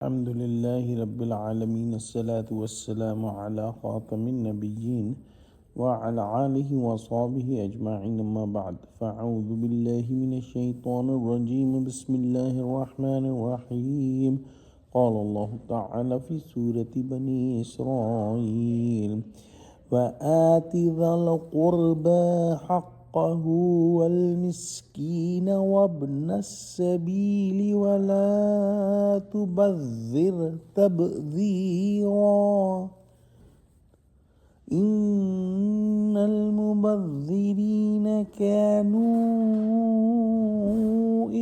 الحمد لله رب العالمين الصلاة والسلام على خاتم النبيين وعلى آله وصحبه أجمعين ما بعد فأعوذ بالله من الشيطان الرجيم بسم الله الرحمن الرحيم قال الله تعالى في سورة بني إسرائيل وآت ذا القربى حقه والمسكين وابن السبيل ولا تبذر تبذيرا إن المبذرين كانوا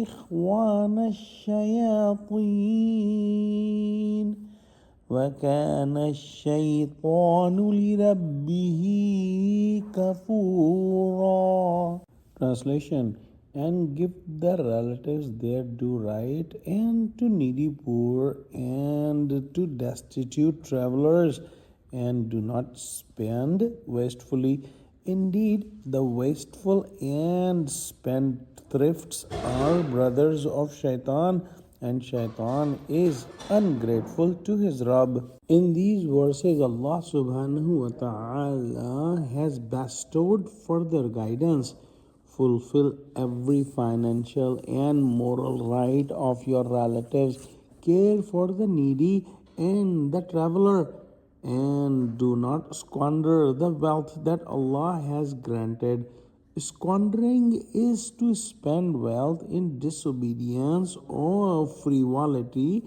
إخوان الشياطين وكان الشيطان لربه كفورا. Translation: and give the relatives their due right, and to needy poor, and to destitute travelers, and do not spend wastefully. Indeed, the wasteful and spendthrifts are brothers of Shaitan, and Shaitan is ungrateful to his Rabb. In these verses, Allah subhanahu wa ta'ala has bestowed further guidance. Fulfill every financial and moral right of your relatives. Care for the needy and the traveler, and do not squander the wealth that Allah has granted. Squandering is to spend wealth in disobedience or frivolity,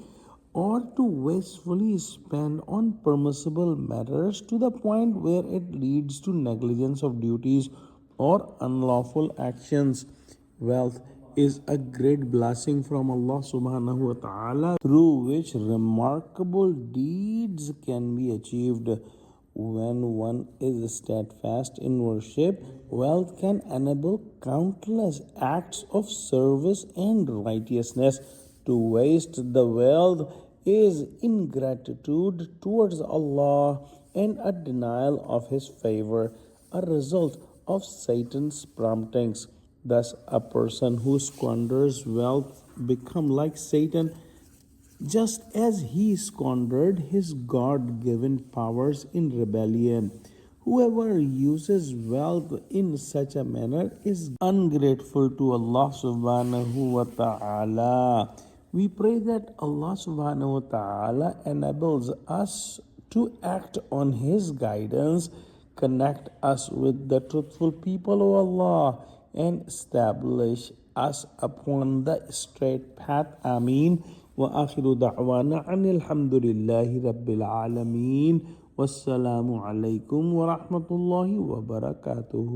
or to wastefully spend on permissible matters to the point where it leads to negligence of duties or unlawful actions. Wealth is a great blessing from Allah subhanahu wa ta'ala, through which remarkable deeds can be achieved. When one is steadfast in worship, wealth can enable countless acts of service and righteousness. To waste the wealth is ingratitude towards Allah and a denial of His favor, a result of Satan's promptings. Thus, a person who squanders wealth becomes like Satan, just as he squandered his God given powers in rebellion. Whoever uses wealth in such a manner is ungrateful to Allah subhanahu wa ta'ala. We pray that Allah subhanahu wa ta'ala enables us to act on His guidance, connect us with the truthful people of Allah, and establish us upon the straight path. Ameen. وآخر دعوانا أن الحمد لله رب العالمين والسلام عليكم ورحمة الله وبركاته.